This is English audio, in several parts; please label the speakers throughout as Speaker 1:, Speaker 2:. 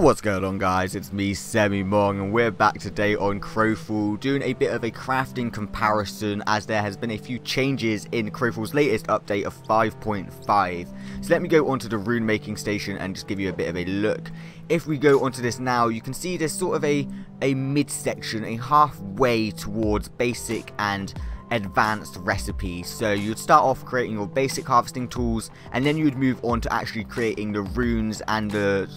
Speaker 1: What's going on, guys? It's me, Semi-Mong, and we're back today on Crowfall doing a bit of a crafting comparison, as there has been a few changes in Crowfall's latest update of 5.5. So let me go onto the rune making station and just give you a bit of a look. If we go onto this now, you can see there's sort of a mid-section, a halfway towards basic and advanced recipes. So you'd start off creating your basic harvesting tools, and then you would move on to actually creating the runes and the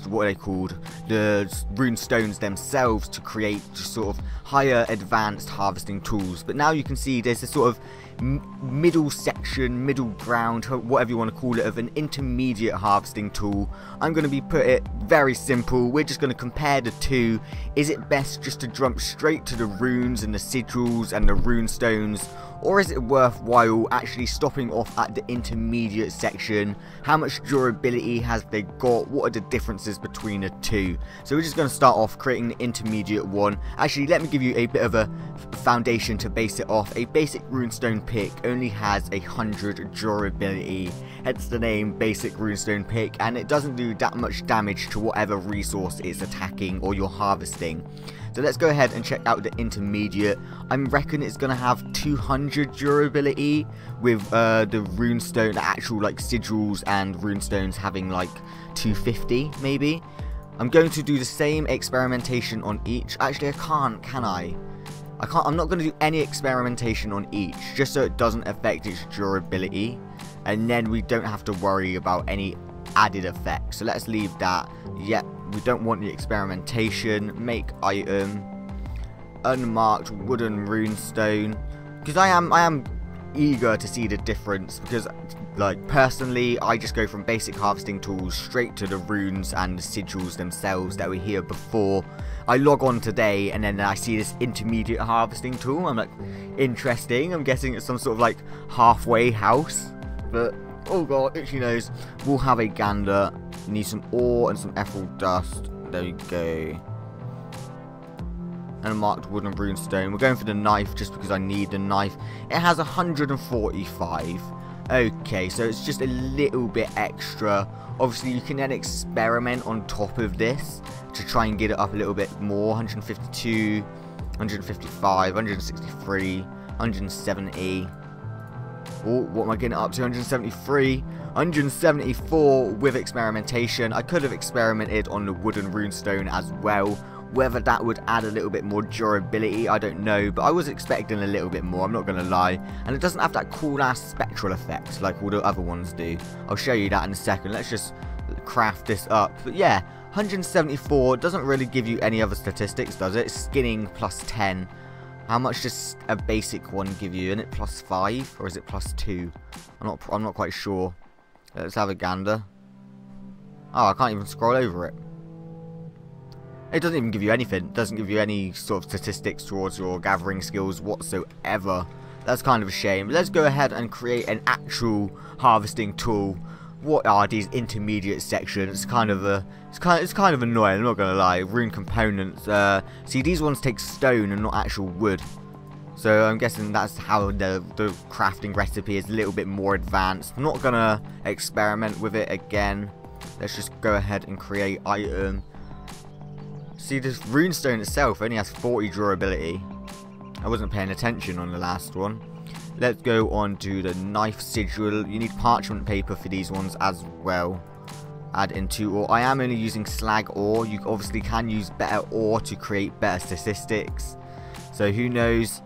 Speaker 1: the rune stones themselves to create just sort of higher advanced harvesting tools. But now you can see there's a sort of middle section, middle ground, whatever you want to call it, of an intermediate harvesting tool. I'm going to put it very simple. We're just going to compare the two. Is it best just to jump straight to the runes and the sigils and the rune stones, or is it worthwhile actually stopping off at the intermediate section? How much durability has they got? What are the differences between the two? So we're just going to start off creating the intermediate one. Actually, let me give you a bit of a foundation to base it off. A basic runestone pick only has 100 durability, hence the name basic runestone pick, and it doesn't do that much damage to whatever resource it's attacking or you're harvesting. So let's go ahead and check out the intermediate. I reckon it's going to have 200 durability, with the runestone, the actual like sigils and runestones having like 250 maybe. I'm going to do the same experimentation on each. Actually, I can't, can I? I can't. I'm not going to do any experimentation on each, just so it doesn't affect its durability, and then we don't have to worry about any added effects. So let's leave that. Yep, we don't want the experimentation. Make item, unmarked wooden runestone, because I am eager to see the difference, because like personally I just go from basic harvesting tools straight to the runes and the sigils themselves that were here before. I log on today and then I see this intermediate harvesting tool. I'm like, interesting. I'm guessing it's some sort of like halfway house, but oh god, itchy nose. We'll have a gander. We need some ore and some emerald dust. There we go. And a marked wooden runestone. We're going for the knife just because I need the knife. It has 145. Okay, so it's just a little bit extra. Obviously, you can then experiment on top of this to try and get it up a little bit more. 152, 155, 163, 170. Oh, what am I getting up to? 173, 174 with experimentation. I could have experimented on the wooden runestone as well. Whether that would add a little bit more durability, I don't know, but I was expecting a little bit more, I'm not going to lie. And it doesn't have that cool ass spectral effect like all the other ones do. I'll show you that in a second. Let's just craft this up. But yeah, 174 doesn't really give you any other statistics, does it? Skinning plus 10. How much does a basic one give you? Isn't it plus 5 or is it plus 2? I'm not quite sure. Let's have a gander. Oh, I can't even scroll over it. It doesn't even give you anything. It doesn't give you any sort of statistics towards your gathering skills whatsoever. That's kind of a shame. But let's go ahead and create an actual harvesting tool. What are these intermediate sections? It's kind of annoying, I'm not gonna lie. Rune components. See, these ones take stone and not actual wood. So I'm guessing that's how the crafting recipe is a little bit more advanced. I'm not gonna experiment with it again. Let's just go ahead and create item. See, this runestone itself only has 40 durability. I wasn't paying attention on the last one. Let's go on to the knife sigil. You need parchment paper for these ones as well. Add in 2 ore. I am only using slag ore. You obviously can use better ore to create better statistics. So who knows?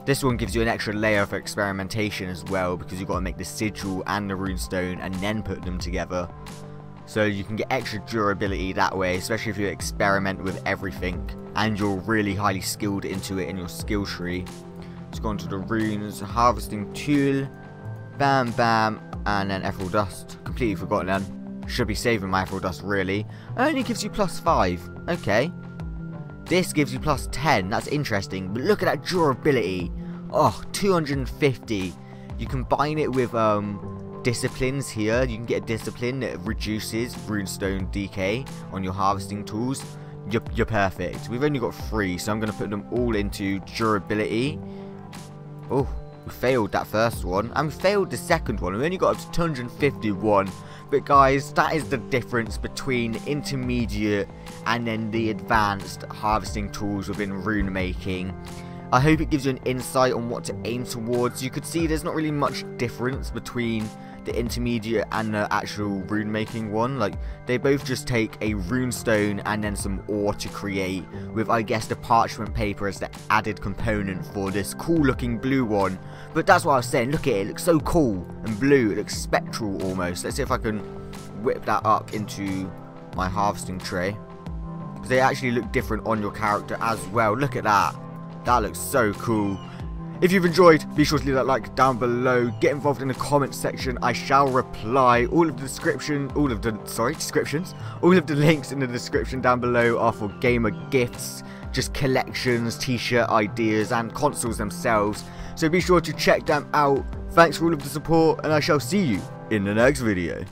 Speaker 1: This one gives you an extra layer for experimentation as well, because you've got to make the sigil and the runestone and then put them together. So you can get extra durability that way, especially if you experiment with everything and you're really highly skilled into it in your skill tree. Let's go on to the runes, harvesting tool, bam bam, and then emerald dust. Completely forgotten then. Should be saving my emerald dust really. Only gives you plus 5. Okay. This gives you plus 10. That's interesting. But look at that durability. Oh, 250. You combine it with disciplines here. You can get a discipline that reduces runestone decay on your harvesting tools. You're perfect. We've only got 3, so I'm going to put them all into durability. Oh, We failed that first one, and we failed the second one. We only got up to 251. But guys, that is the difference between intermediate and then the advanced harvesting tools within rune making. I hope it gives you an insight on what to aim towards. You could see there's not really much difference between the intermediate and the actual rune making one. Like, they both just take a rune stone and then some ore to create, with I guess the parchment paper as the added component for this cool looking blue one. But that's what I was saying, look at it, it looks so cool and blue, it looks spectral almost. Let's see if I can whip that up into my harvesting tray, because they actually look different on your character as well. Look at that, that looks so cool. If you've enjoyed, be sure to leave that like down below. Get involved in the comment section. I shall reply. All of the descriptions, all of the links in the description down below are for gamer gifts, just collections, t-shirt ideas, and consoles themselves. So be sure to check them out. Thanks for all of the support, and I shall see you in the next video.